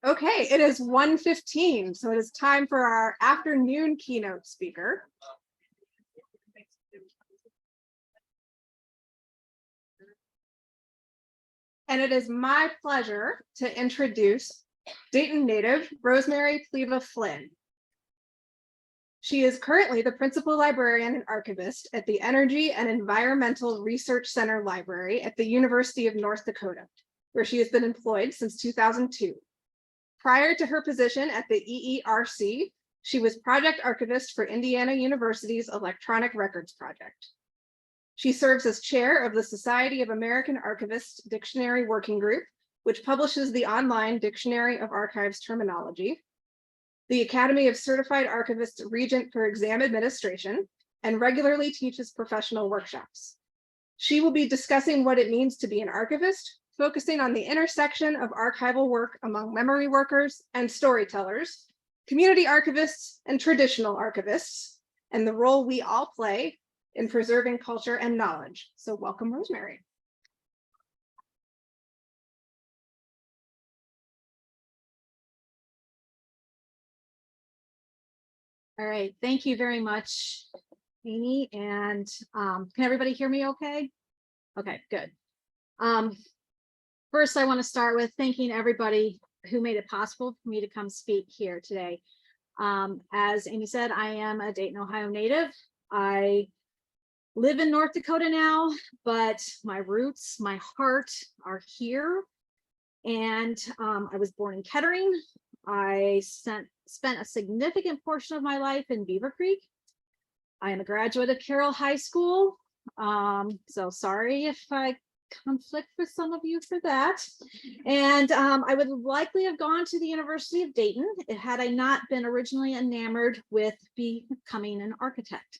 Okay, it is 1:15, so it is time for our afternoon keynote speaker. And it is my pleasure to introduce Dayton native Rosemary Pleva Flynn. She is currently the principal librarian and archivist at the Energy and Environmental Research Center Library at the University of North Dakota, where she has been employed since 2002. Prior to her position at the EERC, she was project archivist for Indiana University's Electronic Records Project. She serves as chair of the Society of American Archivists Dictionary Working Group, which publishes the online Dictionary of Archives Terminology, the Academy of Certified Archivists Regent for Exam Administration, and regularly teaches professional workshops. She will be discussing what it means to be an archivist, focusing on the intersection of archival work among memory workers and storytellers, community archivists and traditional archivists, and the role we all play in preserving culture and knowledge. So welcome, Rosemary. All right, thank you very much, Amy. And can everybody hear me okay? Okay, good. First, I want to start with thanking everybody who made it possible for me to come speak here today. As Amy said, I am a Dayton, Ohio native. I live in North Dakota now, but my roots, my heart are here. And I was born in Kettering. I spent a significant portion of my life in Beaver Creek. I am a graduate of Carroll High School. So sorry if I conflict with some of you for that. And I would likely have gone to the University of Dayton had I not been originally enamored with becoming an architect.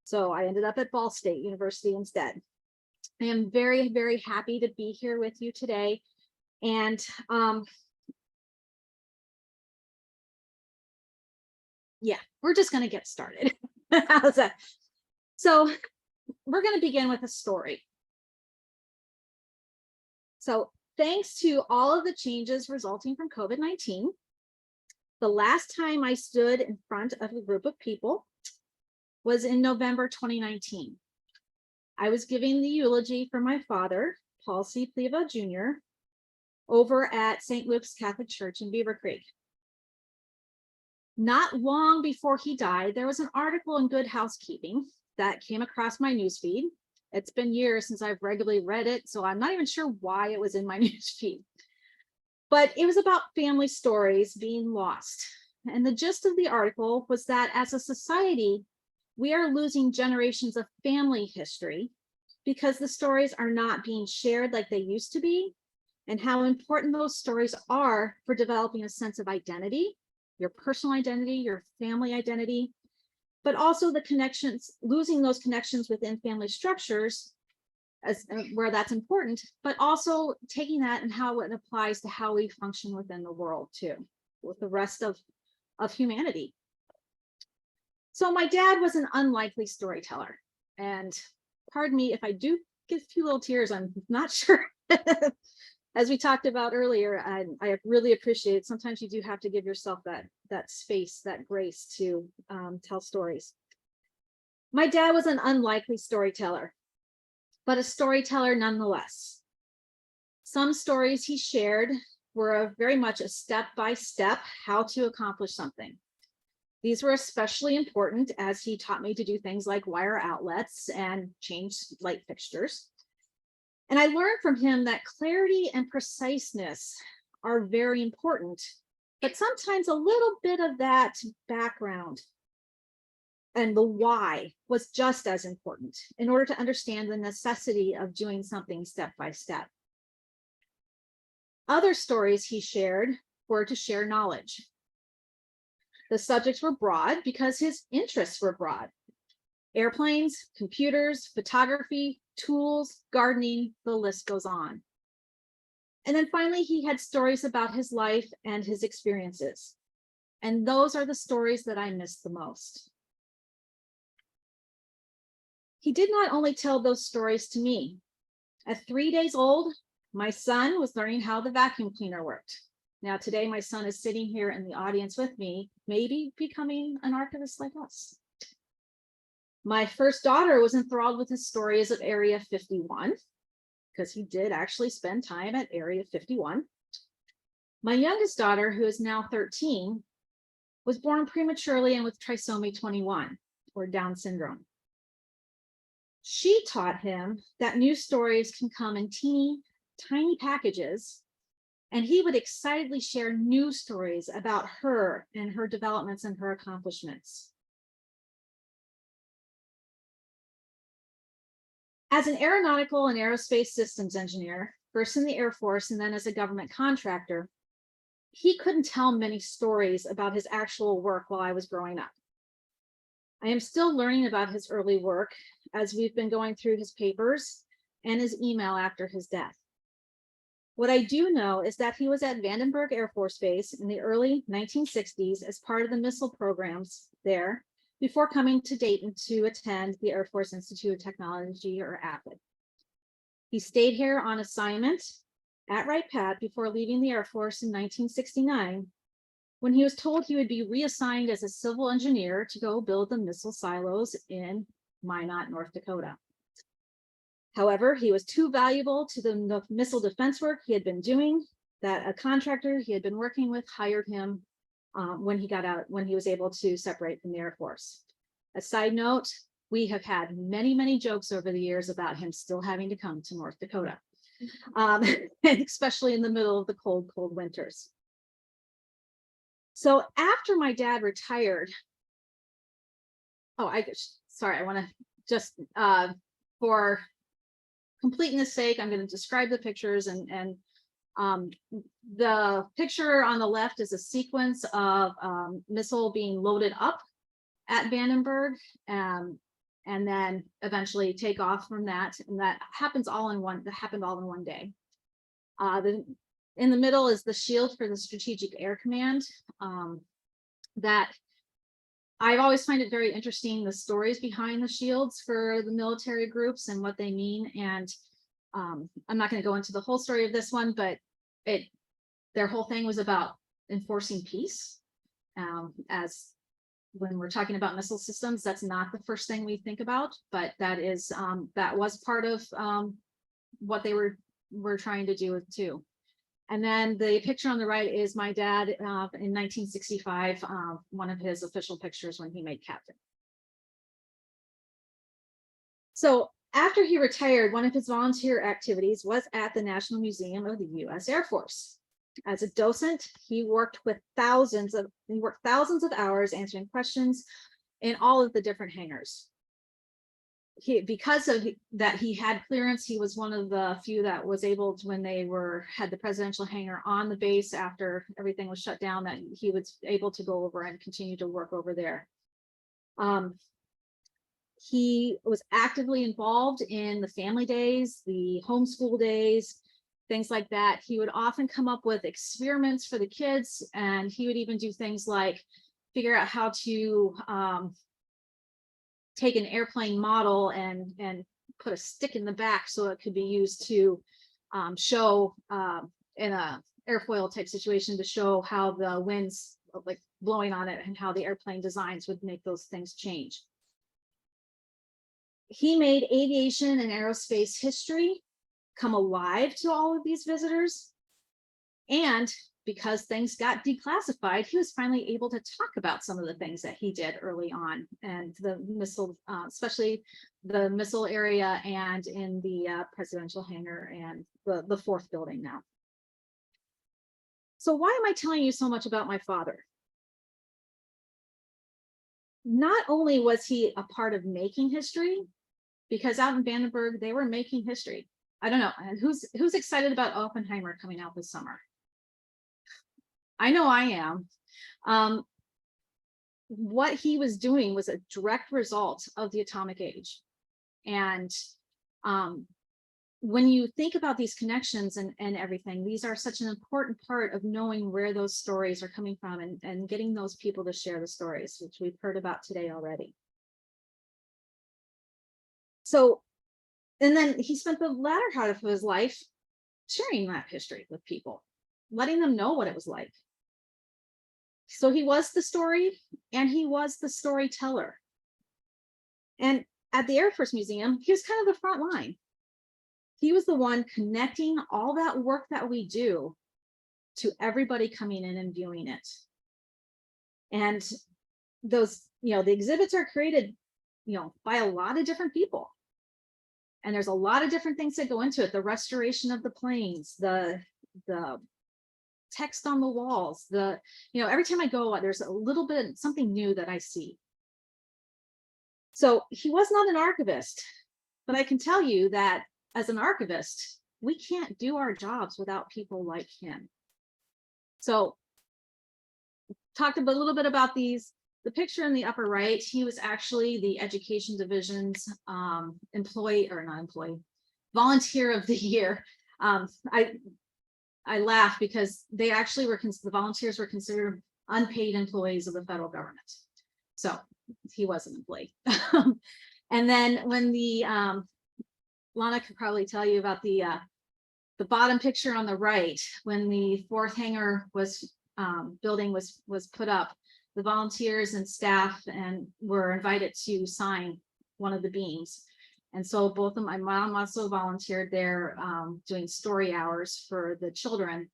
So I ended up at Ball State University instead. I am very, very happy to be here with you today. And yeah, we're just going to get started. How's that? So we're going to begin with a story. So thanks to all of the changes resulting from COVID-19, the last time I stood in front of a group of people was in November 2019. I was giving the eulogy for my father, Paul C. Pleva Jr., over at St. Luke's Catholic Church in Beaver Creek. Not long before he died, there was an article in Good Housekeeping that came across my newsfeed. It's been years since I've regularly read it, so I'm not even sure why it was in my newsfeed. But it was about family stories being lost. And the gist of the article was that as a society, we are losing generations of family history because the stories are not being shared like they used to be, and how important those stories are for developing a sense of identity, your personal identity, your family identity, but also the connections, losing those connections within family structures as where that's important, but also taking that and how it applies to how we function within the world too, with the rest of humanity. So my dad was an unlikely storyteller, and pardon me if I do get a few little tears, I'm not sure. As we talked about earlier, I really appreciate it. Sometimes you do have to give yourself that space, that grace to tell stories. My dad was an unlikely storyteller, but a storyteller nonetheless. Some stories he shared were very much a step-by-step how to accomplish something. These were especially important as he taught me to do things like wire outlets and change light fixtures. And I learned from him that clarity and preciseness are very important, but sometimes a little bit of that background and the why was just as important in order to understand the necessity of doing something step by step. Other stories he shared were to share knowledge. The subjects were broad because his interests were broad. Airplanes, computers, photography, tools, gardening, the list goes on. And then finally, he had stories about his life and his experiences. And those are the stories that I miss the most. He did not only tell those stories to me. At 3 days old, my son was learning how the vacuum cleaner worked. Now, today, my son is sitting here in the audience with me, maybe becoming an archivist like us. My first daughter was enthralled with his stories of Area 51, because he did actually spend time at Area 51. My youngest daughter, who is now 13, was born prematurely and with trisomy 21, or Down syndrome. She taught him that news stories can come in teeny, tiny packages, and he would excitedly share news stories about her and her developments and her accomplishments. As an aeronautical and aerospace systems engineer, first in the Air Force and then as a government contractor, he couldn't tell many stories about his actual work while I was growing up. I am still learning about his early work as we've been going through his papers and his email after his death. What I do know is that he was at Vandenberg Air Force Base in the early 1960s as part of the missile programs there before coming to Dayton to attend the Air Force Institute of Technology, or AFIT. He stayed here on assignment at Wright-Patt before leaving the Air Force in 1969, when he was told he would be reassigned as a civil engineer to go build the missile silos in Minot, North Dakota. However, he was too valuable to the missile defense work he had been doing that a contractor he had been working with hired him when he was able to separate from the Air Force. A side note, we have had many, many jokes over the years about him still having to come to North Dakota, and especially in the middle of the cold, cold winters. So after my dad retired, I want to just, for completeness sake, I'm going to describe the pictures, and the picture on the left is a sequence of missile being loaded up at Vandenberg, and then eventually take off from that, and that happened all in one day. In the middle is the shield for the Strategic Air Command. That I've always find it very interesting, the stories behind the shields for the military groups and what they mean. And I'm not going to go into the whole story of this one, but their whole thing was about enforcing peace. As when we're talking about missile systems, that's not the first thing we think about, but that was part of what they were trying to do too. And then the picture on the right is my dad in 1965, one of his official pictures when he made captain. So after he retired, one of his volunteer activities was at the National Museum of the U.S. Air Force. As a docent, he worked thousands of hours answering questions in all of the different hangars. Because of that, he had clearance. He was one of the few that was able to, when they had the presidential hangar on the base after everything was shut down, that he was able to go over and continue to work over there. He was actively involved in the family days, the homeschool days, things like that. He would often come up with experiments for the kids, and he would even do things like figure out how to take an airplane model and put a stick in the back so it could be used to show in a airfoil type situation to show how the winds like blowing on it and how the airplane designs would make those things change. He made aviation and aerospace history come alive to all of these visitors. And because things got declassified, he was finally able to talk about some of the things that he did early on, and the missile, especially the missile area and in the presidential hangar and the fourth building now. So why am I telling you so much about my father? Not only was he a part of making history, because out in Vandenberg, they were making history. I don't know, who's excited about Oppenheimer coming out this summer? I know I am. What he was doing was a direct result of the atomic age. And when you think about these connections and everything, these are such an important part of knowing where those stories are coming from and getting those people to share the stories, which we've heard about today already. So, and then he spent the latter half of his life sharing that history with people, letting them know what it was like. So he was the story, and he was the storyteller. And at the Air Force Museum, he was kind of the front line. He was the one connecting all that work that we do to everybody coming in and viewing it. And those, the exhibits are created, by a lot of different people. And there's a lot of different things that go into it. The restoration of the planes, the text on the walls, every time I go, there's a little bit, something new that I see. So he was not an archivist, but I can tell you that as an archivist, we can't do our jobs without people like him. So talked a little bit about these. The picture in the upper right, he was actually the education division's volunteer of the year. I laugh because they actually the volunteers were considered unpaid employees of the federal government. So he was an employee. And then when Lana could probably tell you about the bottom picture on the right, when the fourth hangar building was put up, the volunteers and staff were invited to sign one of the beams. And so both of my mom also volunteered there doing story hours for the children.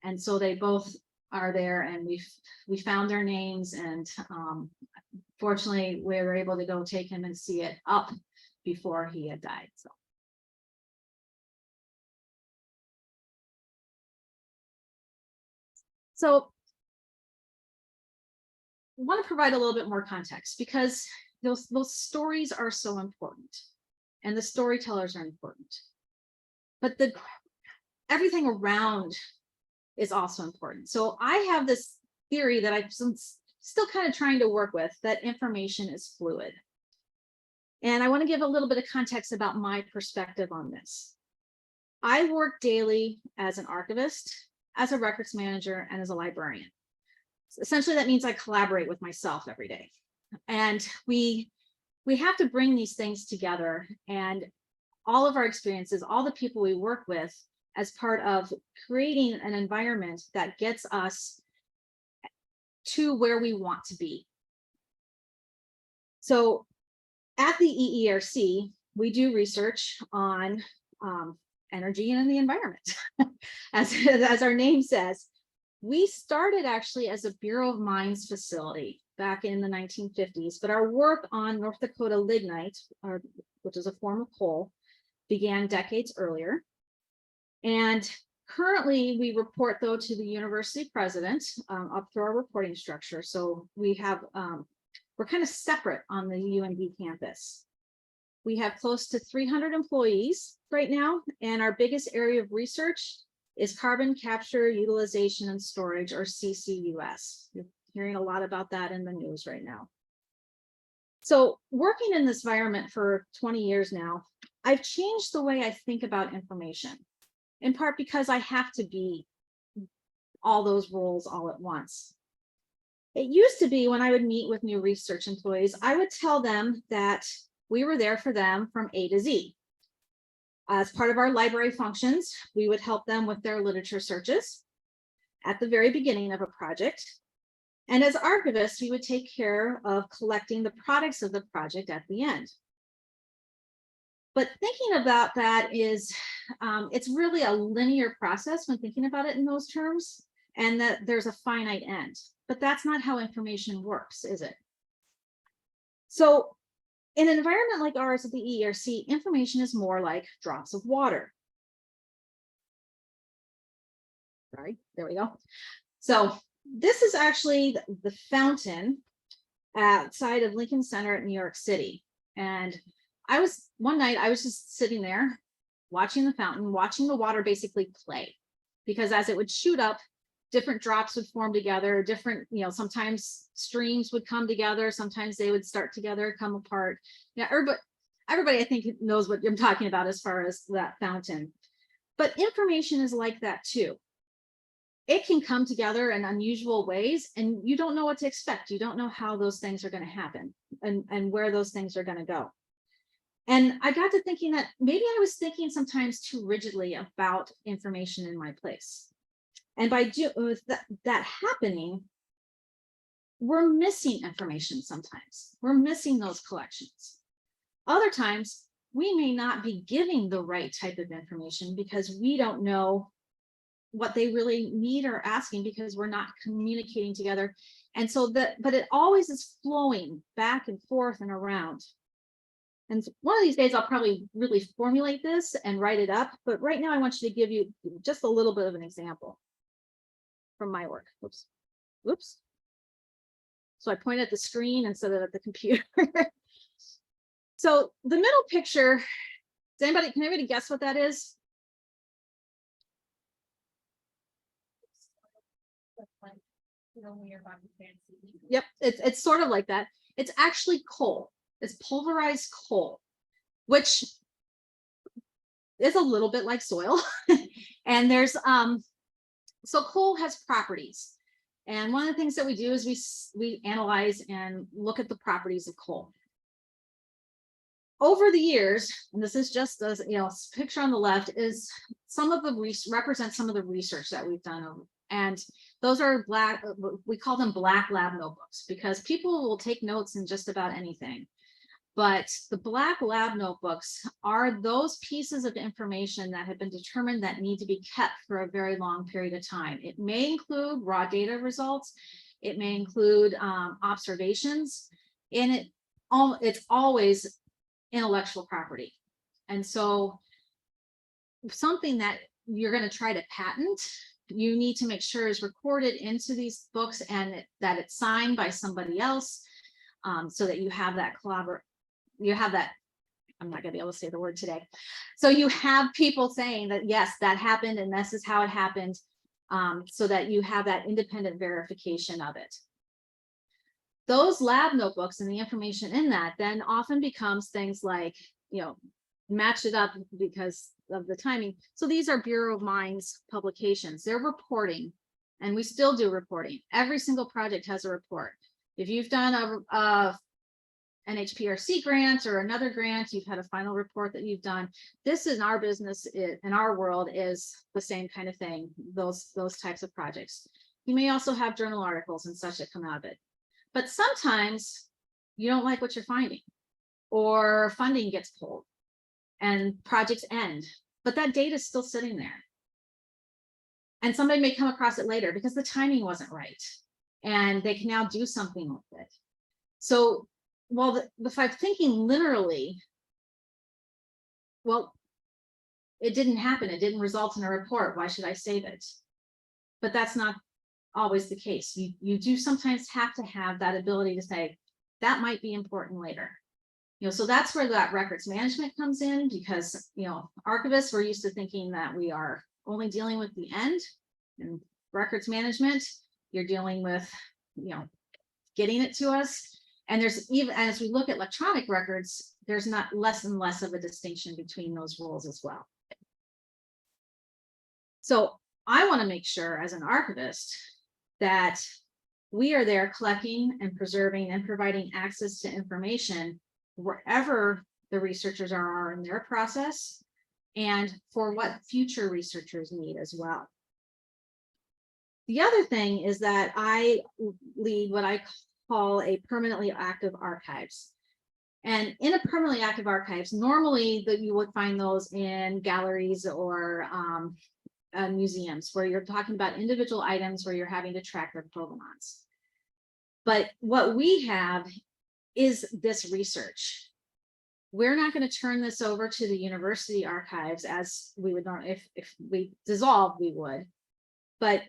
And so they both are there, and we found their names, and fortunately we were able to go take him and see it up before he had died. So I want to provide a little bit more context, because those stories are so important, and the storytellers are important, but everything around is also important. So I have this theory that I'm still kind of trying to work with, that information is fluid. And I want to give a little bit of context about my perspective on this. I work daily as an archivist, as a records manager, and as a librarian. So essentially, that means I collaborate with myself every day. And we have to bring these things together, and all of our experiences, all the people we work with, as part of creating an environment that gets us to where we want to be. So at the EERC, we do research on energy and the environment. as our name says, we started actually as a Bureau of Mines facility back in the 1950s, but our work on North Dakota lignite, which is a form of coal, began decades earlier. And currently we report, though, to the university president up through our reporting structure. So we have, we're kind of separate on the UND campus. We have close to 300 employees right now, and our biggest area of research is carbon capture, utilization, and storage, or CCUS. You're hearing a lot about that in the news right now. So working in this environment for 20 years now, I've changed the way I think about information, in part because I have to be all those roles all at once. It used to be, when I would meet with new research employees, I would tell them that we were there for them from A to Z. As part of our library functions, we would help them with their literature searches at the very beginning of a project. And as archivists, we would take care of collecting the products of the project at the end. But thinking about that is, it's really a linear process when thinking about it in those terms, and that there's a finite end. But that's not how information works, is it? So in an environment like ours at the EERC, information is more like drops of water. Sorry, there we go. So this is actually the fountain outside of Lincoln Center at New York City. And one night I was just sitting there watching the fountain, watching the water basically play, because as it would shoot up, different drops would form together, different, sometimes streams would come together, sometimes they would start together, come apart. Yeah, everybody I think knows what I'm talking about as far as that fountain. But information is like that too. It can come together in unusual ways, and you don't know what to expect. You don't know how those things are going to happen and where those things are going to go. And I got to thinking that maybe I was thinking sometimes too rigidly about information in my place. And with that happening, we're missing information sometimes. We're missing those collections. Other times, we may not be giving the right type of information because we don't know what they really need or asking because we're not communicating together. And so but it always is flowing back and forth and around. And one of these days, I'll probably really formulate this and write it up. But right now, I want you to give you just a little bit of an example from my work. Oops. Oops. So I point at the screen instead of at the computer. So the middle picture, can anybody guess what that is? Yep, it's sort of like that. It's actually coal. It's pulverized coal, which is a little bit like soil. And there's so coal has properties. And one of the things that we do is we analyze and look at the properties of coal. Over the years, and this is just a picture on the left, is some of the represent some of the research that we've done. And those are we call them black lab notebooks because people will take notes in just about anything. But the black lab notebooks are those pieces of information that have been determined that need to be kept for a very long period of time. It may include raw data results. It may include observations. And it's always intellectual property. And so something that you're going to try to patent, you need to make sure is recorded into these books and that it's signed by somebody else, so that you have that I'm not going to be able to say the word today. So you have people saying that, yes, that happened and this is how it happened, so that you have that independent verification of it. Those lab notebooks and the information in that then often becomes things like, match it up because of the timing. So these are Bureau of Mines publications. They're reporting, and we still do reporting. Every single project has a report. If you've done a NHPRC grant or another grant, you've had a final report that you've done. This in our business, in our world, is the same kind of thing, those types of projects. You may also have journal articles and such that come out of it. But sometimes you don't like what you're finding, or funding gets pulled and projects end, but that data is still sitting there. And somebody may come across it later because the timing wasn't right and they can now do something with it. So, well, if I'm thinking linearly, well, it didn't happen. It didn't result in a report. Why should I save it? But that's not always the case. You do sometimes have to have that ability to say, that might be important later. So that's where that records management comes in, because, archivists, we're used to thinking that we are only dealing with the end, and records management, you're dealing with, getting it to us. And there's, even as we look at electronic records, there's not less and less of a distinction between those roles as well. So I want to make sure as an archivist that we are there collecting and preserving and providing access to information wherever the researchers are in their process, and for what future researchers need as well. The other thing is that I lead what I call a permanently active archives. And in a permanently active archives, normally you would find those in galleries or museums, where you're talking about individual items where you're having to track their provenance. But what we have is this research. We're not going to turn this over to the university archives as we would normally, if we dissolved, we would. But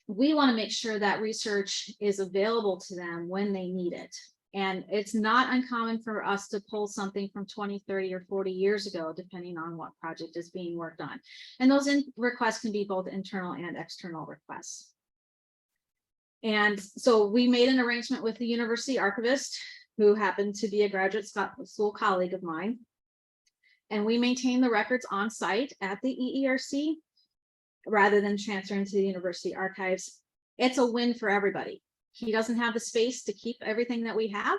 we want to make sure that research is available to them when they need it. And it's not uncommon for us to pull something from 20, 30, or 40 years ago, depending on what project is being worked on. And those requests can be both internal and external requests. And so we made an arrangement with the university archivist, who happened to be a graduate school colleague of mine. And we maintain the records on site at the EERC rather than transferring to the university archives. It's a win for everybody. He doesn't have the space to keep everything that we have.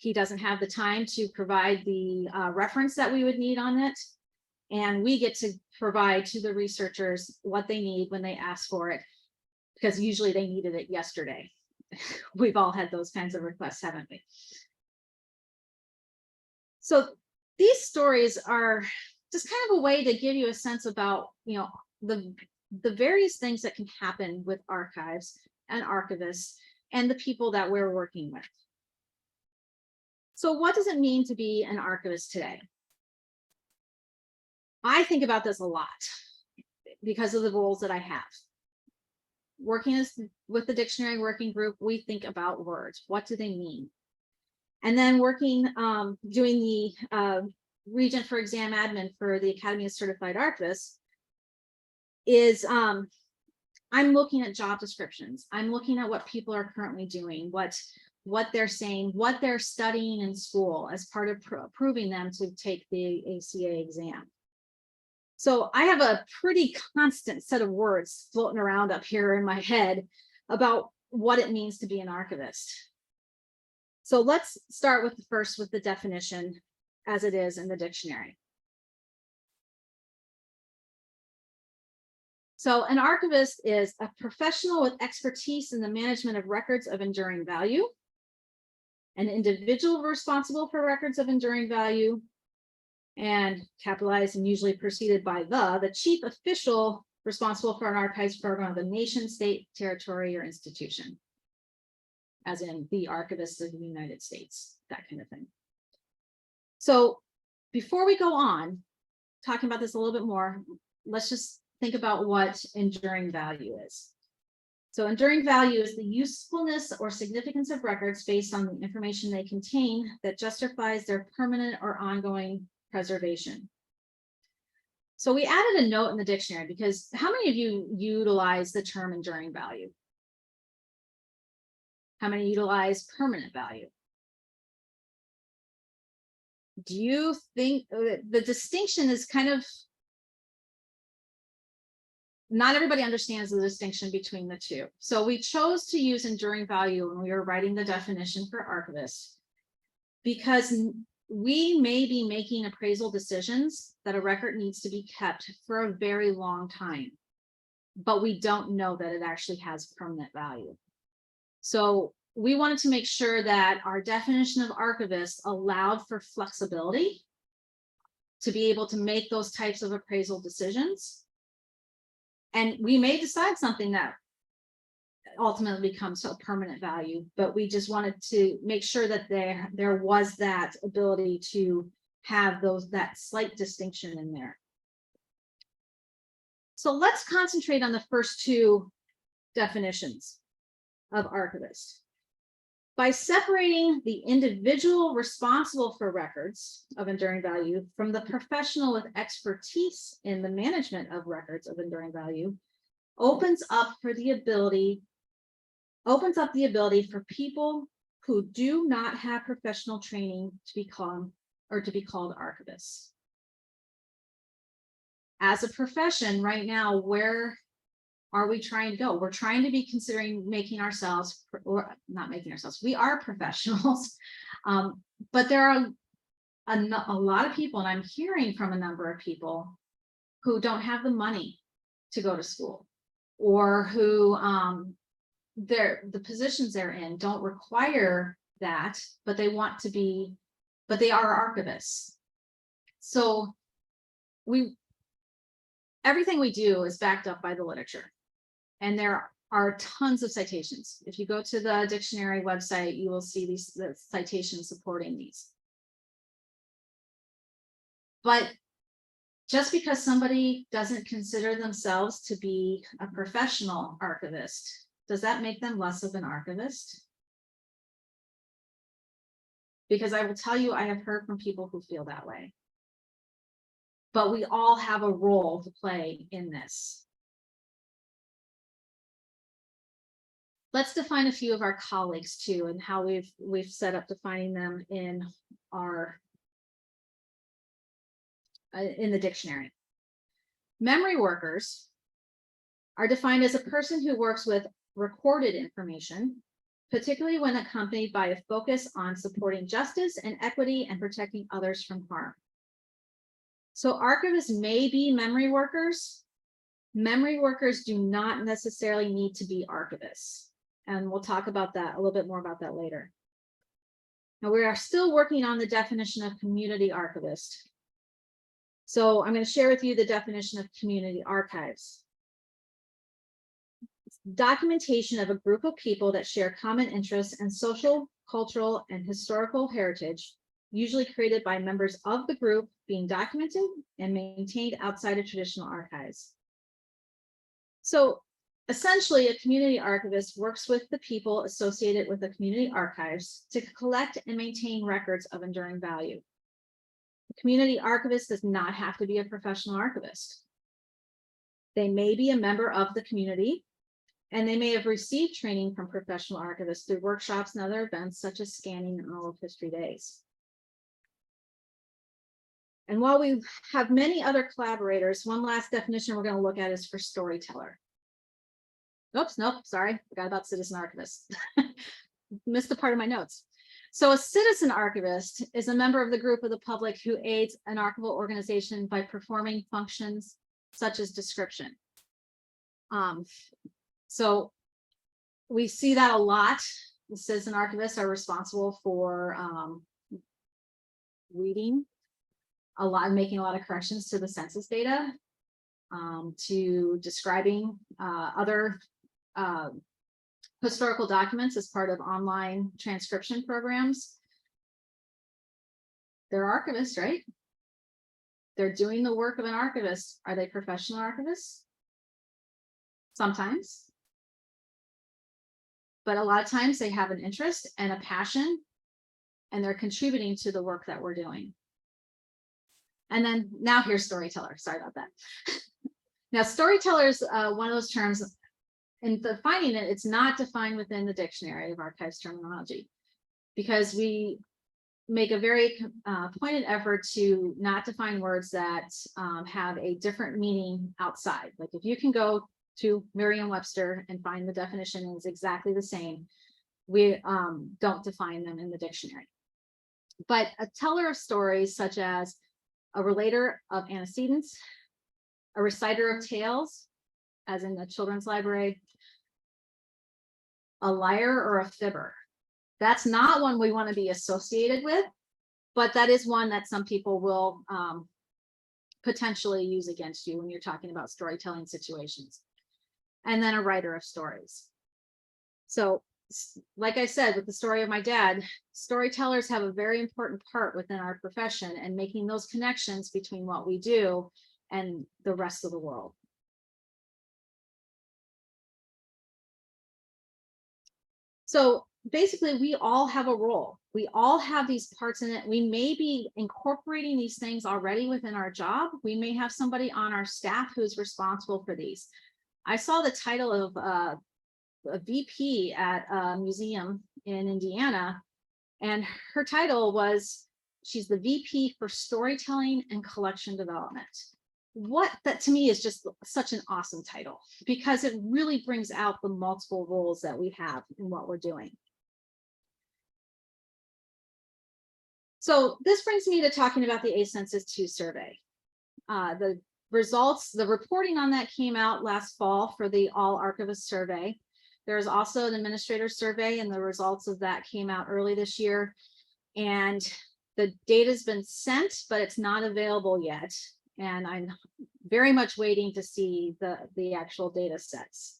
He doesn't have the time to provide the reference that we would need on it. And we get to provide to the researchers what they need when they ask for it, because usually they needed it yesterday. We've all had those kinds of requests, haven't we? So these stories are just kind of a way to give you a sense about, the various things that can happen with archives and archivists and the people that we're working with. So what does it mean to be an archivist today? I think about this a lot because of the roles that I have. Working with the dictionary working group, we think about words. What do they mean? And then working, doing the Regent for Exam Admin for the Academy of Certified Archivists is I'm looking at job descriptions. I'm looking at what people are currently doing, what they're saying, what they're studying in school as part of approving them to take the ACA exam. So I have a pretty constant set of words floating around up here in my head about what it means to be an archivist. So let's start with the definition as it is in the dictionary. So an archivist is a professional with expertise in the management of records of enduring value, an individual responsible for records of enduring value, and capitalized and usually preceded by the chief official responsible for an archives program of a nation, state, territory, or institution, as in the archivist of the United States, that kind of thing. So before we go on, talking about this a little bit more, let's just think about what enduring value is. So enduring value is the usefulness or significance of records based on the information they contain that justifies their permanent or ongoing preservation. So we added a note in the dictionary because how many of you utilize the term enduring value? How many utilize permanent value? Do you think the distinction is kind of, not everybody understands the distinction between the two. So we chose to use enduring value when we were writing the definition for archivists, because we may be making appraisal decisions that a record needs to be kept for a very long time, but we don't know that it actually has permanent value. So we wanted to make sure that our definition of archivist allowed for flexibility to be able to make those types of appraisal decisions. And we may decide something that ultimately becomes a permanent value, but we just wanted to make sure that there was that ability to have that slight distinction in there. So let's concentrate on the first two definitions of archivist. By separating the individual responsible for records of enduring value from the professional with expertise in the management of records of enduring value, opens up the ability for people who do not have professional training to be called archivists. As a profession right now, where are we trying to go? We're trying to be considering making ourselves, or not making ourselves, we are professionals, but there are a lot of people, and I'm hearing from a number of people who don't have the money to go to school, or who the positions they're in don't require that, but they want to be, but they are archivists. So everything we do is backed up by the literature. And there are tons of citations. If you go to the dictionary website, you will see the citations supporting these. But just because somebody doesn't consider themselves to be a professional archivist, does that make them less of an archivist? Because I will tell you, I have heard from people who feel that way. But we all have a role to play in this. Let's define a few of our colleagues too, and how we've set up defining them in our in the dictionary. Memory workers are defined as a person who works with recorded information particularly when accompanied by a focus on supporting justice and equity and protecting others from harm. So archivists may be memory workers. Memory workers do not necessarily need to be archivists. And we'll talk about that, a little bit more about that later. Now, we are still working on the definition of community archivist. So I'm going to share with you the definition of community archives. It's documentation of a group of people that share common interests and social, cultural, and historical heritage, usually created by members of the group, being documented and maintained outside of traditional archives. So essentially, a community archivist works with the people associated with the community archives to collect and maintain records of enduring value. A community archivist does not have to be a professional archivist. They may be a member of the community, and they may have received training from professional archivists through workshops and other events such as scanning and oral history days. And while we have many other collaborators, one last definition we're going to look at is for storyteller. Oops, nope, sorry, forgot about citizen archivist. Missed a part of my notes. So a citizen archivist is a member of the group of the public who aids an archival organization by performing functions such as description. So we see that a lot. The citizen archivists are responsible for reading a lot, making a lot of corrections to the census data, to describing other historical documents as part of online transcription programs. They're archivists, right? They're doing the work of an archivist. Are they professional archivists? Sometimes. But a lot of times they have an interest and a passion, and they're contributing to the work that we're doing. And then now here's storyteller. Sorry about that. Now, storyteller is one of those terms. In defining it, it's not defined within the dictionary of archives terminology, because we make a very pointed effort to not define words that have a different meaning outside. Like if you can go to Merriam-Webster and find the definition is exactly the same, we don't define them in the dictionary. But a teller of stories, such as a relator of antecedents, a reciter of tales, as in the children's library, a liar or a fibber. That's not one we want to be associated with, but that is one that some people will potentially use against you when you're talking about storytelling situations. And then a writer of stories. So, like I said, with the story of my dad, storytellers have a very important part within our profession and making those connections between what we do and the rest of the world. So basically, we all have a role. We all have these parts in it. We may be incorporating these things already within our job. We may have somebody on our staff who's responsible for these. I saw the title of a VP at a museum in Indiana, and her title was, she's the VP for Storytelling and Collection Development. What that to me is just such an awesome title, because it really brings out the multiple roles that we have in what we're doing. So this brings me to talking about the A-Census 2 survey. The results, the reporting on that came out last fall for the All Archivists survey. There's also an administrator survey, and the results of that came out early this year. And the data's been sent, but it's not available yet. And I'm very much waiting to see the actual data sets.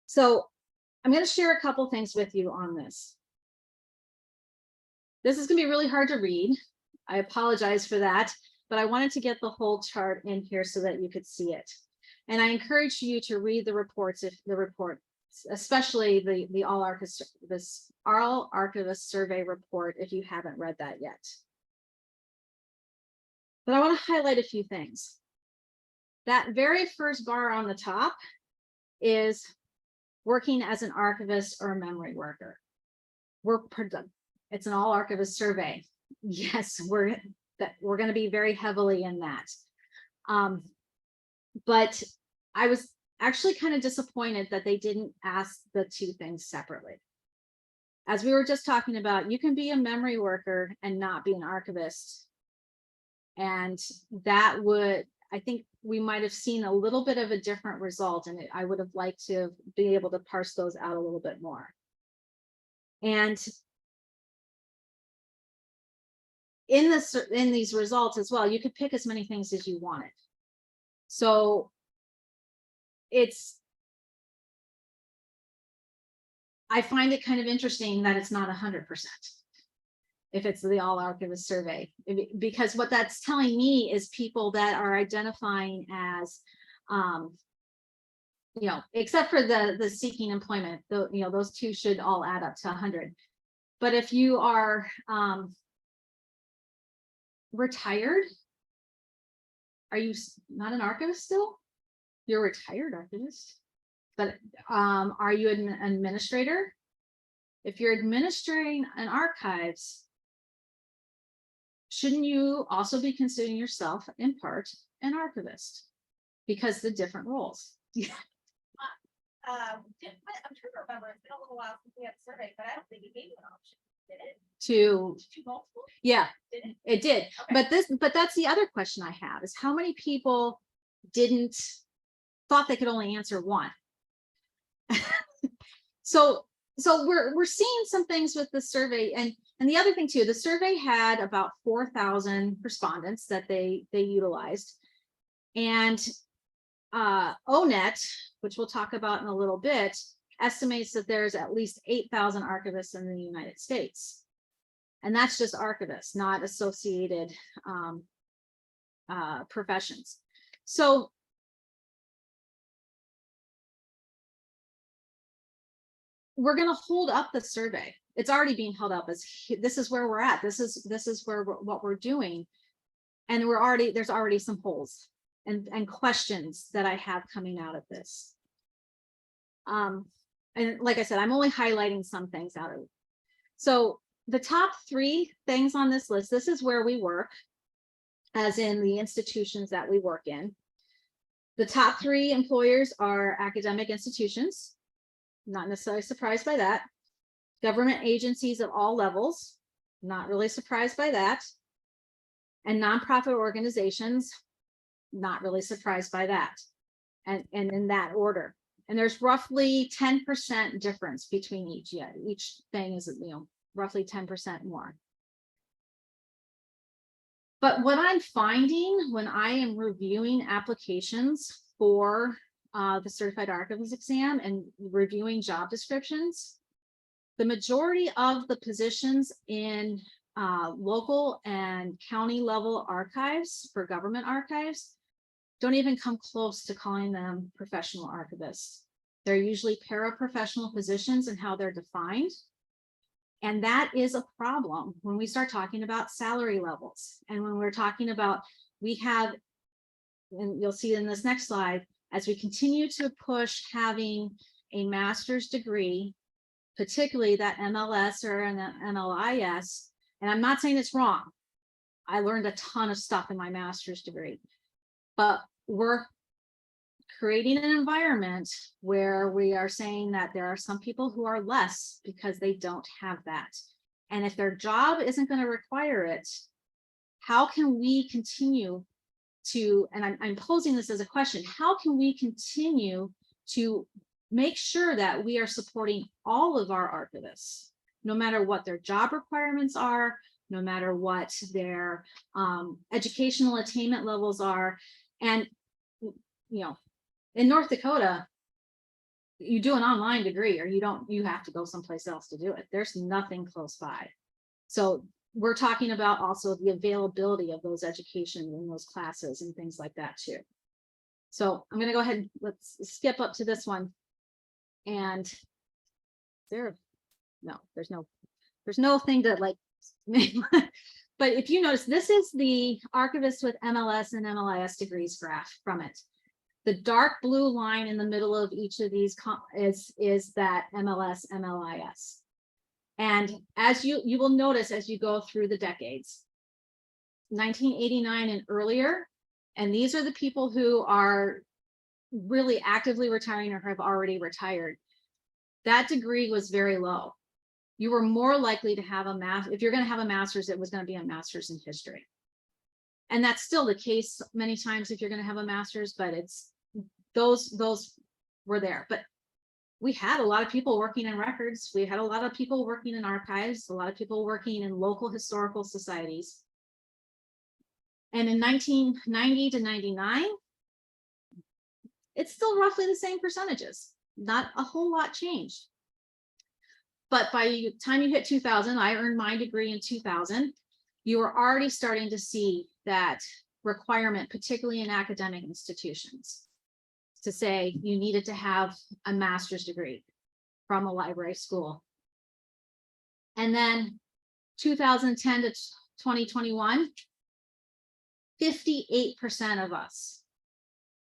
So I'm going to share a couple things with you on this. This is going to be really hard to read. I apologize for that, but I wanted to get the whole chart in here so that you could see it. And I encourage you to read the reports, if the report, especially the All Archivist survey report, if you haven't read that yet. But I want to highlight a few things. That very first bar on the top is working as an archivist or a memory worker. It's an All Archivist survey. Yes, we're going to be very heavily in that. But I was actually kind of disappointed that they didn't ask the two things separately. As we were just talking about, you can be a memory worker and not be an archivist. And that would, I think we might have seen a little bit of a different result, and I would have liked to be able to parse those out a little bit more. And in these results as well, you could pick as many things as you wanted. So I find it kind of interesting that it's not 100% if it's the all archivist survey, because what that's telling me is people that are identifying as, except for the seeking employment, those two should all add up to 100. But if you are retired, are you not an archivist still? You're a retired archivist. But are you an administrator? If you're administering an archives, shouldn't you also be considering yourself in part an archivist? Because the different roles. Yeah. I'm trying to remember. It's been a little while since we had a survey, but I don't think it gave you an option. Did it? To Multiple? yeah, Did it? it did. Okay. But that's the other question I have is how many people thought they could only answer one. So we're seeing some things with the survey, and the other thing too, the survey had about 4,000 respondents that they utilized, and ONET, which we'll talk about in a little bit, estimates that there's at least 8,000 archivists in the United States, and that's just archivists, not associated professions. So we're going to hold up the survey. It's already being held up as this is where we're at. This is where what we're doing. And there's already some holes and questions that I have coming out of this. And like I said, I'm only highlighting some things out of it. So the top 3 things on this list, this is where we work, as in the institutions that we work in. The top 3 employers are academic institutions. Not necessarily surprised by that. Government agencies at all levels, not really surprised by that. And nonprofit organizations, not really surprised by that. And in that order. And there's roughly 10% difference between each. Yeah, each thing is, roughly 10% more. But what I'm finding when I am reviewing applications for the certified archivist exam and reviewing job descriptions, the majority of the positions in local and county level archives for government archives don't even come close to calling them professional archivists. They're usually paraprofessional positions and how they're defined. And that is a problem when we start talking about salary levels. And when we're talking about, we have, and you'll see in this next slide, as we continue to push having a master's degree, particularly that MLS or an MLIS, and I'm not saying it's wrong. I learned a ton of stuff in my master's degree, but we're creating an environment where we are saying that there are some people who are less because they don't have that. And if their job isn't going to require it, how can we continue to, and I'm posing this as a question, how can we continue to make sure that we are supporting all of our archivists, no matter what their job requirements are, no matter what their educational attainment levels are. And, in North Dakota, you do an online degree or you have to go someplace else to do it. There's nothing close by. So we're talking about also the availability of those education in those classes and things like that too. So I'm going to go ahead, let's skip up to this one. And there's no thing to like, but if you notice, this is the archivist with MLS and MLIS degrees graph from it. The dark blue line in the middle of each of these is that MLS, MLIS. And as you will notice as you go through the decades, 1989 and earlier, and these are the people who are really actively retiring or have already retired, that degree was very low. You were more likely to have if you're going to have a master's, it was going to be a master's in history. And that's still the case many times if you're going to have a master's, but it's those were there. But we had a lot of people working in records. We had a lot of people working in archives, a lot of people working in local historical societies. And in 1990 to 99, it's still roughly the same percentages. Not a whole lot changed. But by the time you hit 2000, I earned my degree in 2000, you were already starting to see that requirement, particularly in academic institutions, to say you needed to have a master's degree from a library school. And then 2010 to 2021, 58% of us,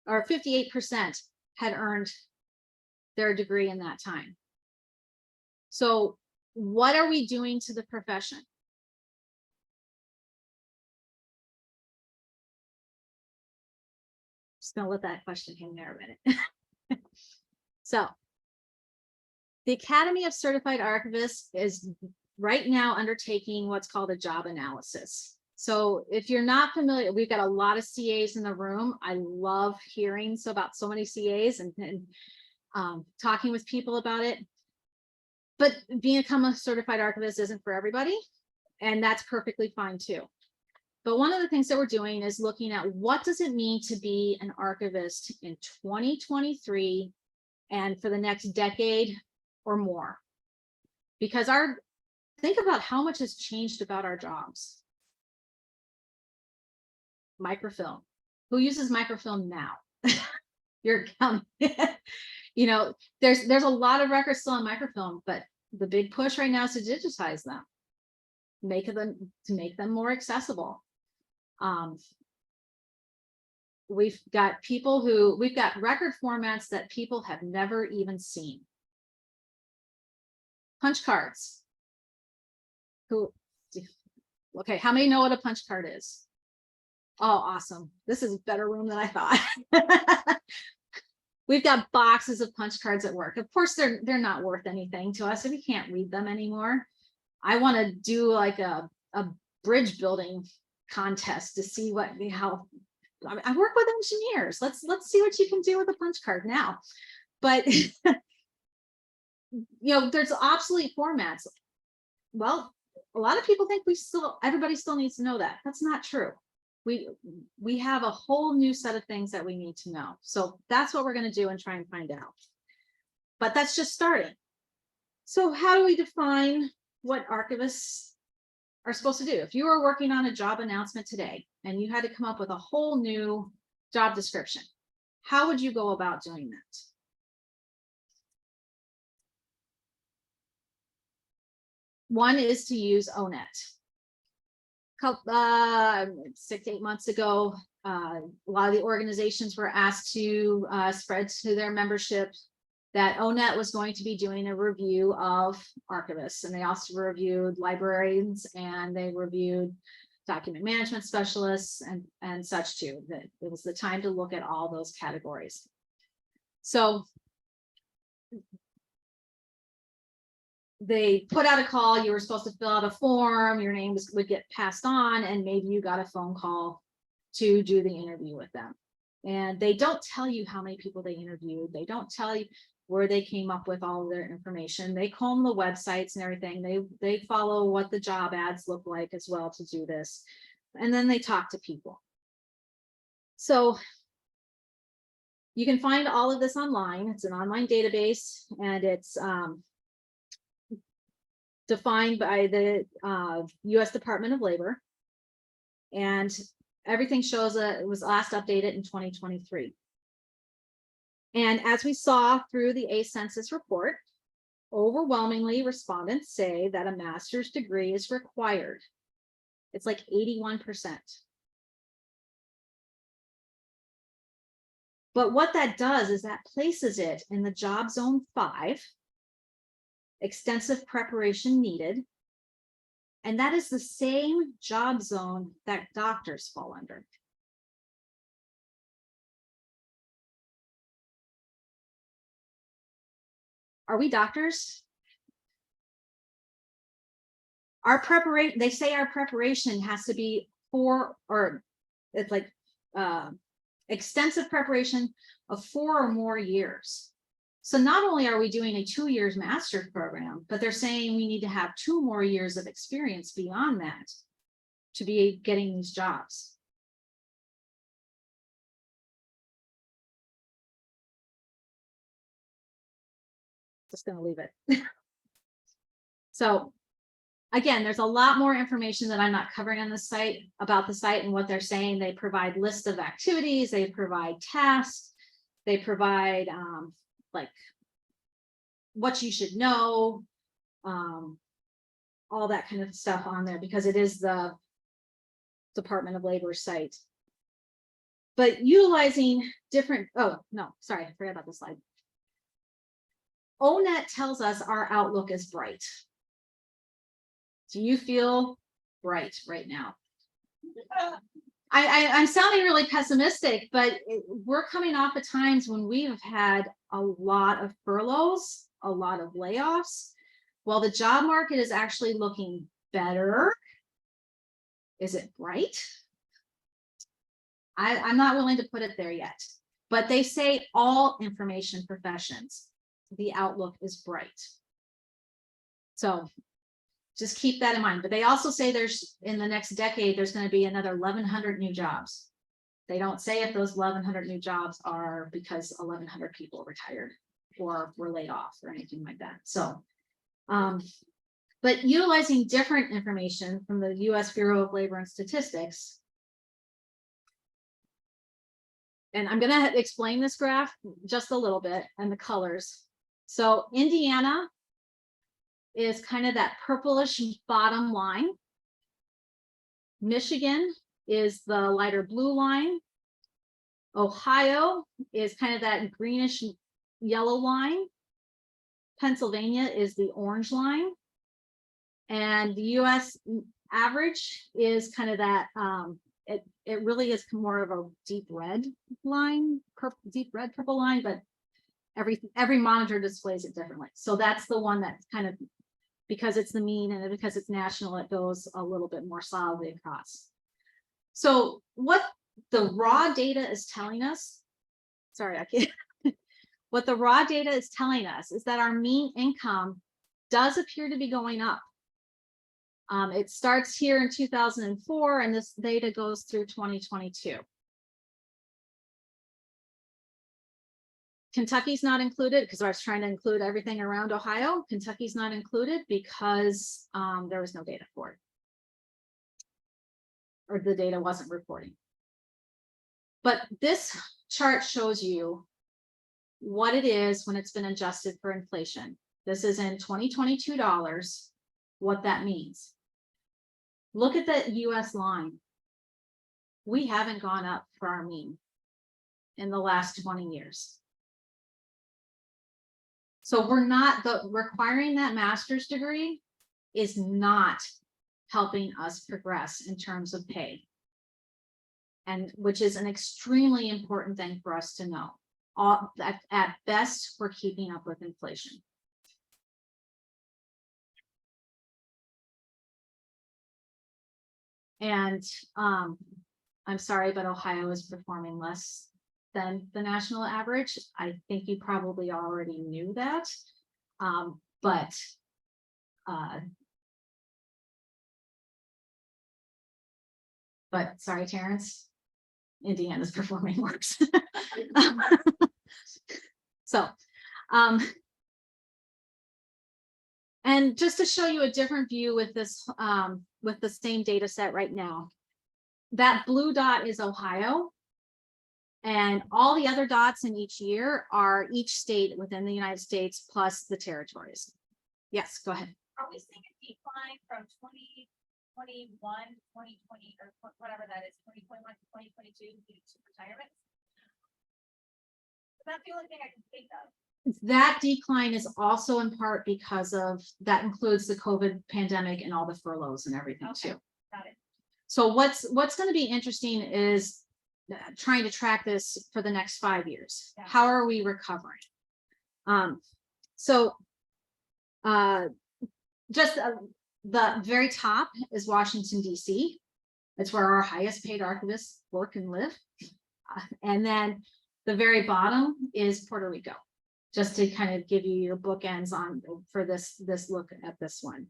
or 58% had earned their degree in that time. So what are we doing to the profession? Just gonna let that question hang there a minute. So the Academy of Certified Archivists is right now undertaking what's called a job analysis. So if you're not familiar, we've got a lot of CAs in the room. I love hearing about so many CAs and talking with people about it. But become a certified archivist isn't for everybody, and that's perfectly fine too. But one of the things that we're doing is looking at what does it mean to be an archivist in 2023 and for the next decade or more. Because think about how much has changed about our jobs. Microfilm. Who uses microfilm now? You're counting. You know, there's a lot of records still on microfilm, but the big push right now is to digitize them, to make them more accessible. We've got record formats that people have never even seen. Punch cards. Okay, how many know what a punch card is? Oh, awesome. This is a better room than I thought. We've got boxes of punch cards at work. Of course, they're not worth anything to us if we can't read them anymore. I want to do like a bridge building contest to see how I work with engineers. Let's see what you can do with a punch card now. But there's obsolete formats. Well, a lot of people think everybody still needs to know that. That's not true. We have a whole new set of things that we need to know. So that's what we're going to do and try and find out. But that's just starting. So how do we define what archivists are supposed to do? If you were working on a job announcement today and you had to come up with a whole new job description, how would you go about doing that? One is to use ONET. 6 to 8 months ago, a lot of the organizations were asked to spread to their membership that ONET was going to be doing a review of archivists, and they also reviewed librarians and they reviewed document management specialists and such too. That it was the time to look at all those categories. So they put out a call. You were supposed to fill out a form, your name would get passed on, and maybe you got a phone call to do the interview with them. And they don't tell you how many people they interviewed. They don't tell you where they came up with all of their information. They comb the websites and everything. They follow what the job ads look like as well to do this. And then they talk to people. So you can find all of this online. It's an online database, and it's defined by the U.S. Department of Labor, and everything shows it was last updated in 2023. And as we saw through the ACE Census report, overwhelmingly respondents say that a master's degree is required. It's like 81%. But what that does is that places it in the job zone 5, extensive preparation needed. And that is the same job zone that doctors fall under. are we doctors? Our preparation, they say our preparation has to be it's like extensive preparation of 4 or more years. So not only are we doing a 2 years master's program, but they're saying we need to have 2 more years of experience beyond that to be getting these jobs. Just going to leave it. So again, there's a lot more information that I'm not covering on the site about the site and what they're saying. They provide lists of activities, they provide tasks, they provide like what you should know, all that kind of stuff on there because it is the Department of Labor site. But utilizing different, oh no, sorry, I forgot about the slide. ONET tells us our outlook is bright. Do you feel bright right now? I'm sounding really pessimistic, but we're coming off of times when we have had a lot of furloughs, a lot of layoffs. While the job market is actually looking better, is it bright? I'm not willing to put it there yet, but they say all information professions, the outlook is bright. So just keep that in mind. But they also say there's in the next decade, there's going to be another 1,100 new jobs. They don't say if those 1,100 new jobs are because 1,100 people retired or were laid off or anything like that. So, but utilizing different information from the U.S. Bureau of Labor and Statistics. And I'm going to explain this graph just a little bit and the colors. So Indiana is kind of that purplish bottom line. Michigan is the lighter blue line. Ohio is kind of that greenish yellow line. Pennsylvania is the orange line. And the US average is kind of that, it really is more of a deep red line, deep red purple line, but every monitor displays it differently. So that's the one that's kind of, because it's the mean and because it's national, it goes a little bit more solidly across. So what the raw data is telling us, sorry, I can't. What the raw data is telling us is that our mean income does appear to be going up. It starts here in 2004, and this data goes through 2022. Kentucky's not included because I was trying to include everything around Ohio. Kentucky's not included because there was no data for it, or the data wasn't reporting. But this chart shows you what it is when it's been adjusted for inflation. This is in 2022 dollars, what that means. Look at the US line. We haven't gone up for our mean in the last 20 years. So we're not, requiring that master's degree is not helping us progress in terms of pay. And which is an extremely important thing for us to know. At best, we're keeping up with inflation. And I'm sorry, but Ohio is performing less than the national average. I think you probably already knew that. But sorry, Terrence, Indiana's performing worse. So, and just to show you a different view with this, with the same data set right now, that blue dot is Ohio, and all the other dots in each year are each state within the United States plus the territories. Yes, go ahead. Are we seeing a decline from 2021, 2020, or whatever that is, 2021 to 2022 due to retirement? That's the only thing I can think of. That decline is also in part because of, that includes the COVID pandemic and all the furloughs and everything too. Got it. So what's going to be interesting is trying to track this for the next 5 years. Yeah. How are we recovering? So just the very top is Washington, D.C. It's where our highest paid archivists work and live. And then the very bottom is Puerto Rico, just to kind of give you your bookends on for this look at this one.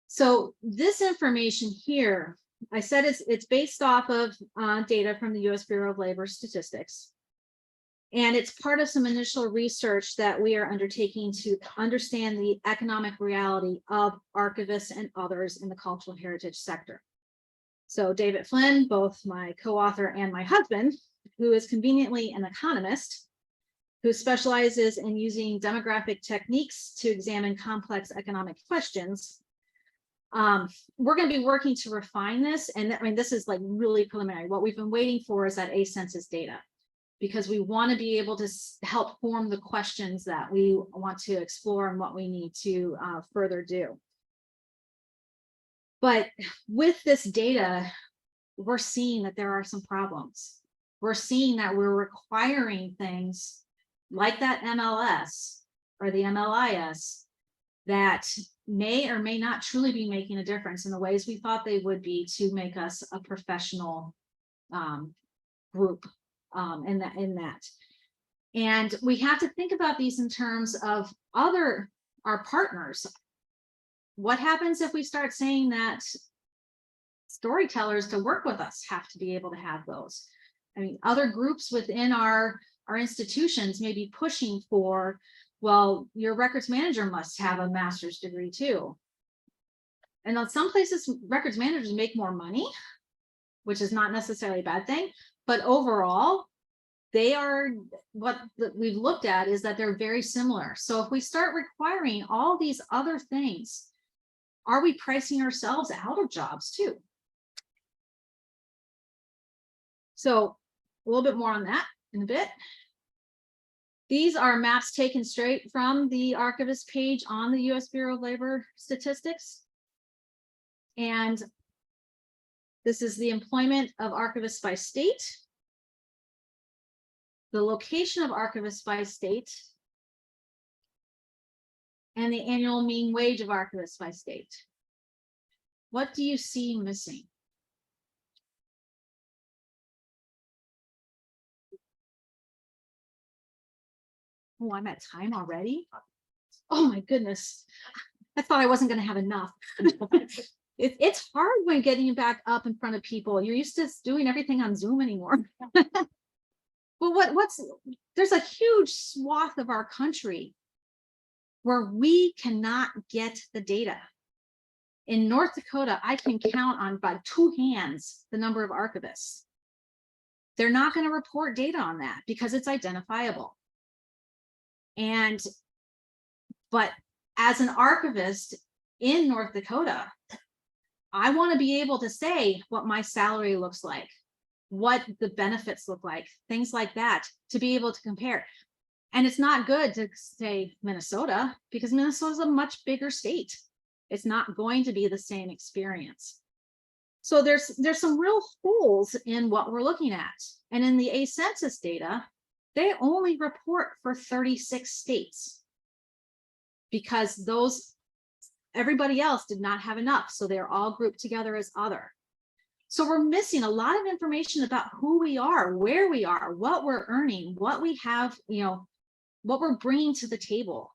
So this information here, I said it's based off of data from the U.S. Bureau of Labor Statistics. And it's part of some initial research that we are undertaking to understand the economic reality of archivists and others in the cultural heritage sector. So David Flynn, both my co-author and my husband, who is conveniently an economist, who specializes in using demographic techniques to examine complex economic questions. We're going to be working to refine this. And I mean, this is like really preliminary. What we've been waiting for is that census data, because we want to be able to help form the questions that we want to explore and what we need to further do. But with this data, we're seeing that there are some problems. We're seeing that we're requiring things like that MLS or the MLIS that may or may not truly be making a difference in the ways we thought they would be to make us a professional group in that. And we have to think about these in terms of our partners. What happens if we start saying that storytellers to work with us have to be able to have those? I mean, other groups within our institutions may be pushing for, well, your records manager must have a master's degree too. And in some places, records managers make more money, which is not necessarily a bad thing, but overall, they are, what we've looked at is that they're very similar. So if we start requiring all these other things, are we pricing ourselves out of jobs too? So a little bit more on that in a bit. These are maps taken straight from the archivist page on the U.S. Bureau of Labor Statistics. And this is the employment of archivists by state, the location of archivists by state, and the annual mean wage of archivists by state. What do you see missing? Oh, I'm at time already. Oh my goodness. I thought I wasn't going to have enough. It's hard when getting back up in front of people. You're used to doing everything on Zoom anymore. But there's a huge swath of our country where we cannot get the data. In North Dakota, I can count on by 2 hands the number of archivists. They're not going to report data on that because it's identifiable. But as an archivist in North Dakota, I want to be able to say what my salary looks like, what the benefits look like, things like that, to be able to compare. And it's not good to say Minnesota, because Minnesota is a much bigger state. It's not going to be the same experience. So there's some real holes in what we're looking at. And in the census data, they only report for 36 states because everybody else did not have enough. So they're all grouped together as other. So we're missing a lot of information about who we are, where we are, what we're earning, what we have, what we're bringing to the table.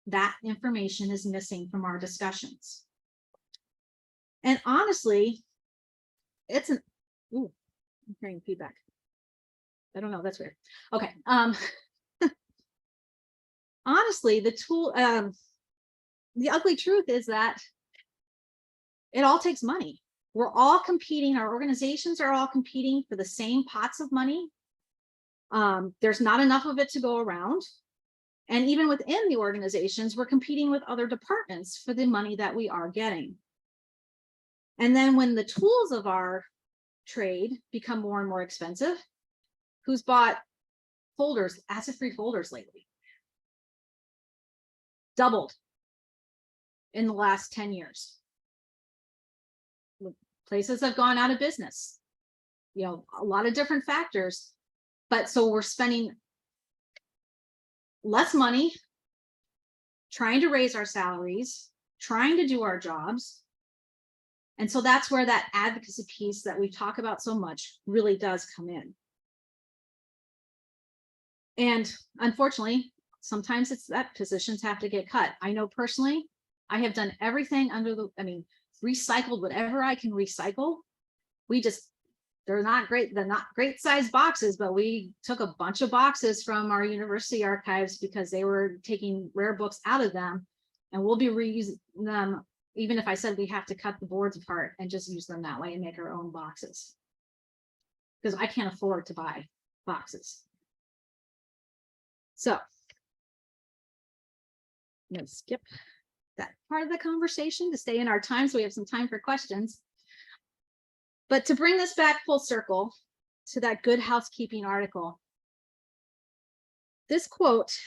That information is missing from our discussions. And honestly, I'm hearing feedback. I don't know, that's weird. Okay. Honestly, the ugly truth is that it all takes money. We're all competing, our organizations are all competing for the same pots of money. There's not enough of it to go around. And even within the organizations, we're competing with other departments for the money that we are getting. And then when the tools of our trade become more and more expensive, who's bought folders, acid-free folders lately? Doubled in the last 10 years. Places have gone out of business, a lot of different factors, but so we're spending less money trying to raise our salaries, trying to do our jobs. And so that's where that advocacy piece that we talk about so much really does come in. And unfortunately, sometimes it's that positions have to get cut. I know personally, I have done everything under the, recycled whatever I can recycle. They're not great size boxes, but we took a bunch of boxes from our university archives because they were taking rare books out of them, and we'll be reusing them. Even if I said we have to cut the boards apart and just use them that way and make our own boxes, because I can't afford to buy boxes. So I'm going to skip that part of the conversation to stay in our time so we have some time for questions. But to bring this back full circle to that Good Housekeeping article, this quote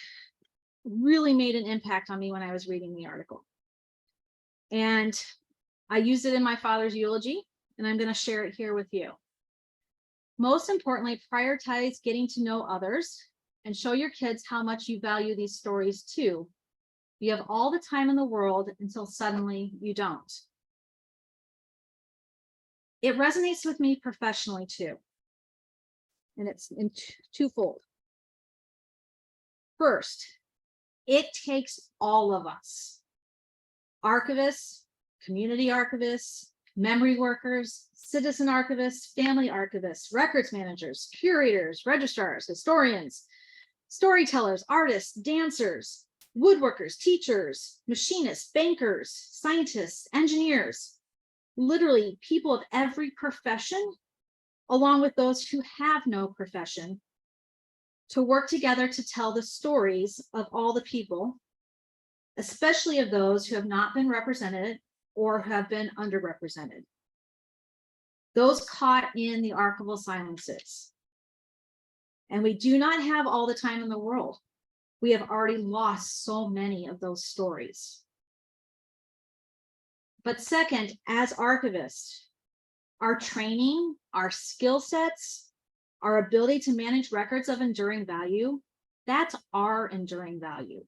really made an impact on me when I was reading the article. And I used it in my father's eulogy, and I'm going to share it here with you. Most importantly, prioritize getting to know others and show your kids how much you value these stories too. You have all the time in the world until suddenly you don't. It resonates with me professionally too. And it's in twofold. First, it takes all of us, archivists, community archivists, memory workers, citizen archivists, family archivists, records managers, curators, registrars, historians, storytellers, artists, dancers, woodworkers, teachers, machinists, bankers, scientists, engineers, literally people of every profession, along with those who have no profession, to work together to tell the stories of all the people, especially of those who have not been represented or have been underrepresented. Those caught in the archival silences. And we do not have all the time in the world. We have already lost so many of those stories. But second, as archivists, our training, our skill sets, our ability to manage records of enduring value, that's our enduring value.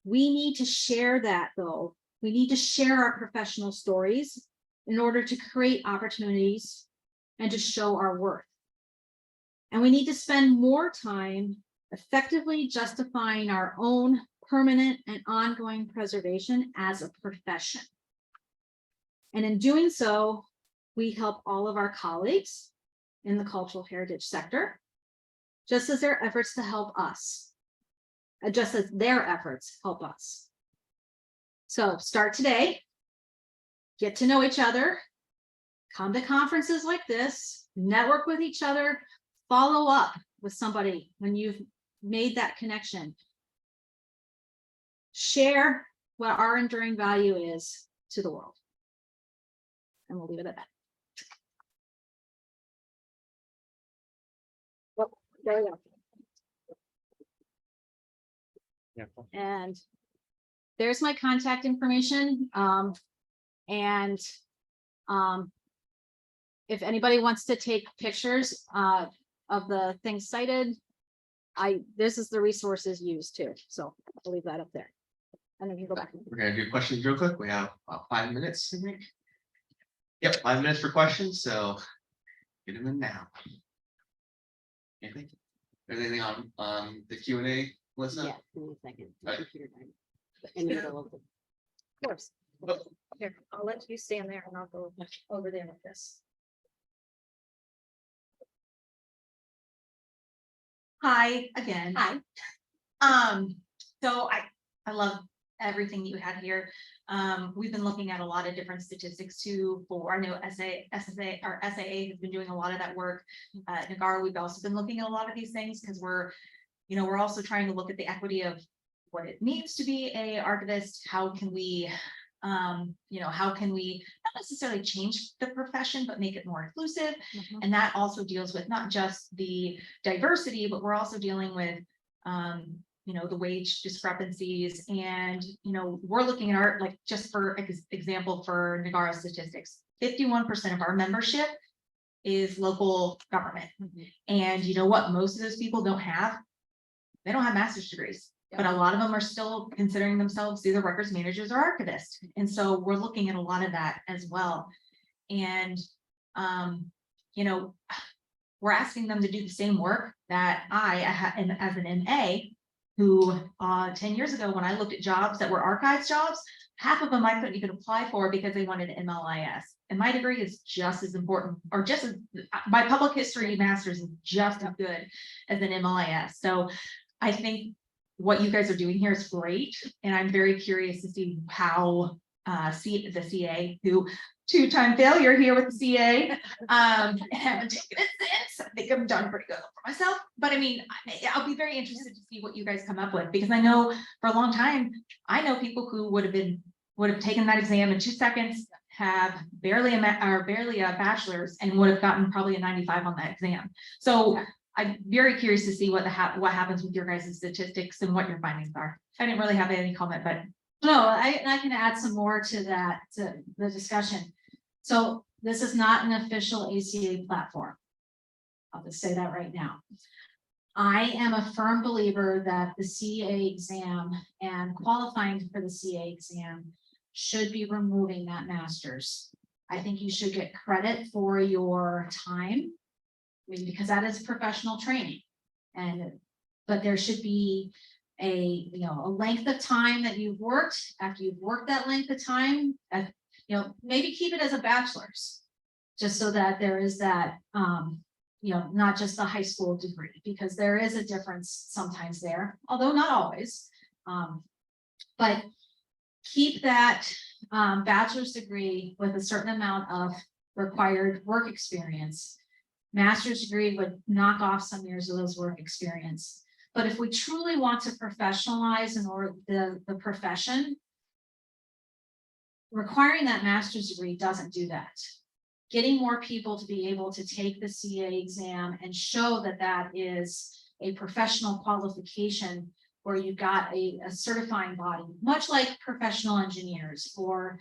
We need to share that though. We need to share our professional stories in order to create opportunities and to show our worth. And we need to spend more time effectively justifying our own permanent and ongoing preservation as a profession. And in doing so, we help all of our colleagues in the cultural heritage sector, just as their efforts to help us, just as their efforts help us. So start today, get to know each other, come to conferences like this, network with each other, follow up with somebody when you've made that connection. Share what our enduring value is to the world. And we'll leave it at that. Well, there we go. Yeah. And there's my contact information. If anybody wants to take pictures of the things cited, this is the resources used too. So I'll leave that up there. And then you go back. We're gonna do questions real quick. We have about 5 minutes, I think. Yep, 5 minutes for questions, so get them in now. Anything? Anything on the Q&A, Melissa? Yeah, in a second. Right. Computer time. In the middle of the- Of course. Oh. Here, I'll let you stand there and I'll go over there with this. Hi again. Hi. So I love everything you had here. We've been looking at a lot of different statistics too for, I know SAA has been doing a lot of that work. Nagara, we've also been looking at a lot of these things because we're also trying to look at the equity of what it means to be a archivist. How can we not necessarily change the profession, but make it more inclusive? Mhm. And that also deals with not just the diversity, but we're also dealing with, the wage discrepancies. And, we're looking at our, like, just for example, for Nagara statistics, 51% of our membership is local government. Mhm. And you know what most of those people don't have? They don't have master's degrees. but a lot of them are still considering themselves either records managers or archivists. And so we're looking at a lot of that as well. And, you know, we're asking them to do the same work that as an MA, who 10 years ago, when I looked at jobs that were archives jobs, half of them I couldn't even apply for because they wanted an MLIS. And my degree is just as important, or just as my public history master's is just as good as an MLIS. So I think what you guys are doing here is great. And I'm very curious to see how the CA, who two-time failure here with the CA, haven't taken it since. I think I've done pretty good for myself. But I mean, I'll be very interested to see what you guys come up with, because I know for a long time, I know people who would have taken that exam in 2 seconds, have barely a bachelor's, and would have gotten probably a 95 on that exam. So I'm very curious to see what happens with your guys' statistics and what your findings are. I didn't really have any comment, but No, I can add some more to that, to the discussion. So this is not an official ACA platform. I'll just say that right now. I am a firm believer that the CA exam and qualifying for the CA exam should be removing that master's. I think you should get credit for your time, I mean, because that is professional training. But there should be a length of time that you've worked. After you've worked that length of time, maybe keep it as a bachelor's, just so that there is that not just the high school degree, because there is a difference sometimes there, although not always. But keep that bachelor's degree with a certain amount of required work experience. Master's degree would knock off some years of those work experience. But if we truly want to professionalize the profession, requiring that master's degree doesn't do that. Getting more people to be able to take the CA exam and show that that is a professional qualification where you got a certifying body, much like professional engineers or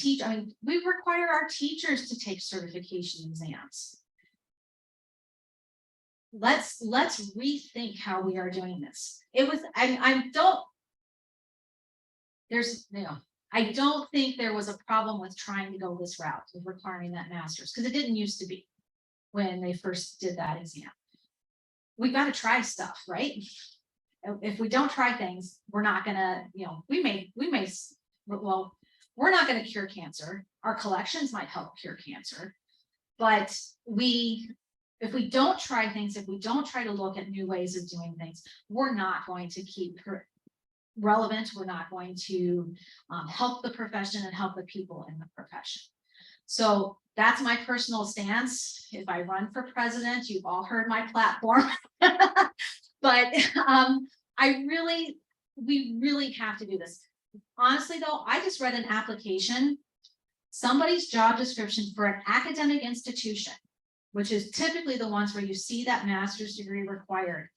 we require our teachers to take certification exams. Let's rethink how we are doing this. I don't think there was a problem with trying to go this route of requiring that master's, because it didn't used to be when they first did that exam. We got to try stuff, right? If we don't try things, we're not gonna, we're not gonna cure cancer. Our collections might help cure cancer, but if we don't try things, if we don't try to look at new ways of doing things, we're not going to keep relevant. We're not going to help the profession and help the people in the profession. So that's my personal stance. If I run for president, you've all heard my platform. But we really have to do this. Honestly, though, I just read an application, somebody's job description for an academic institution, which is typically the ones where you see that master's degree required.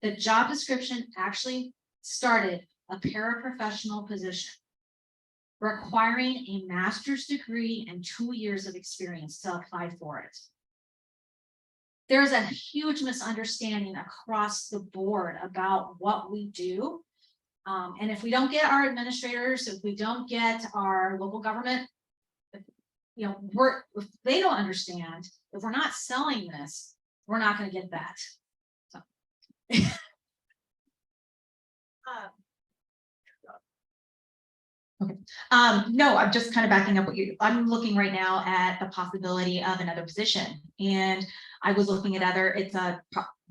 The job description actually started a paraprofessional position requiring a master's degree and 2 years of experience to apply for it. There's a huge misunderstanding across the board about what we do. And if we don't get our administrators, if we don't get our local government, if they don't understand, if we're not selling this, we're not going to get that. So. Okay. No, I'm just kind of backing up I'm looking right now at the possibility of another position, and I was looking at it's a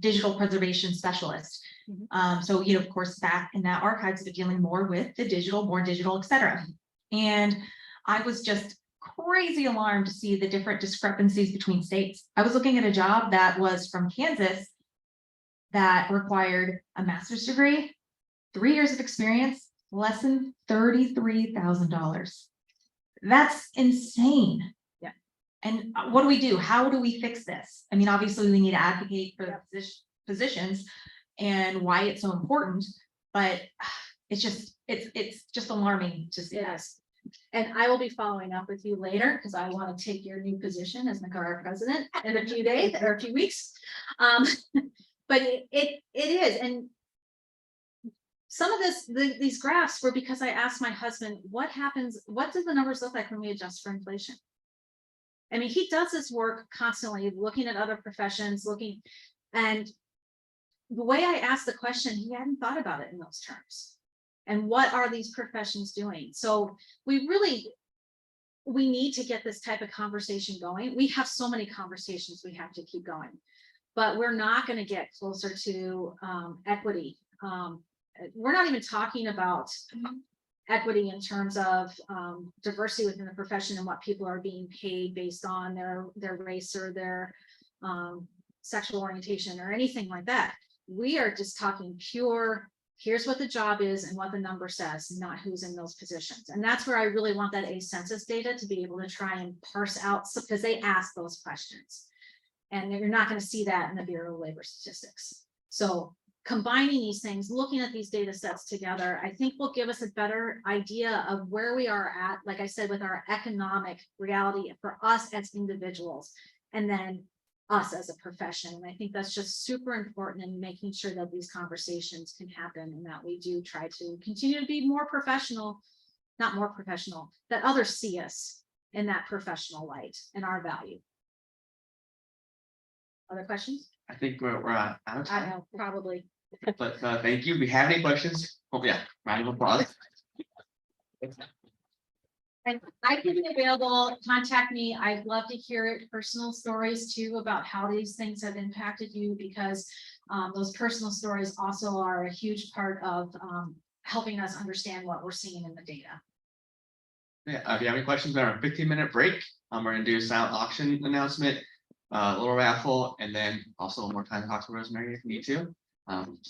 digital preservation specialist. Mm-hmm. So, of course, back in that archives, they're dealing more with the digital, more digital, etc. And I was just crazy alarmed to see the different discrepancies between states. I was looking at a job that was from Kansas that required a master's degree, 3 years of experience, less than $33,000. That's insane. Yeah. And what do we do? How do we fix this? I mean, obviously we need to advocate for the positions and why it's so important, but it's just alarming to see. Yes. And I will be following up with you later because I want to take your new position as NAGARA president in a few days or a few weeks. But it is, and some of these graphs were because I asked my husband, what do the numbers look like when we adjust for inflation? I mean, he does this work constantly, looking at other professions, and the way I asked the question, he hadn't thought about it in those terms. And what are these professions doing? So we need to get this type of conversation going. We have so many conversations we have to keep going, but we're not going to get closer to equity. We're not even talking about equity in terms of diversity within the profession and what people are being paid based on their race or their sexual orientation or anything like that. We are just talking pure, here's what the job is and what the number says, not who's in those positions. And that's where I really want that census data to be able to try and parse out, because they ask those questions. And you're not going to see that in the Bureau of Labor Statistics. So combining these things, looking at these data sets together, I think will give us a better idea of where we are at, like I said, with our economic reality for us as individuals, and then us as a profession. And I think that's just super important in making sure that these conversations can happen and that we do try to continue to be more professional, not more professional, that others see us in that professional light and our value. Other questions? I think we're out of I time, know, probably. but thank you. We have any questions? Oh, yeah, round of applause. And I can be available, contact me. I'd love to hear personal stories too about how these things have impacted you, because those personal stories also are a huge part of helping us understand what we're seeing in the data. Yeah, if you have any questions, we're on a 15-minute break. We're gonna do a silent auction announcement, a little raffle, and then also one more time to talk to Rosemary if you need to.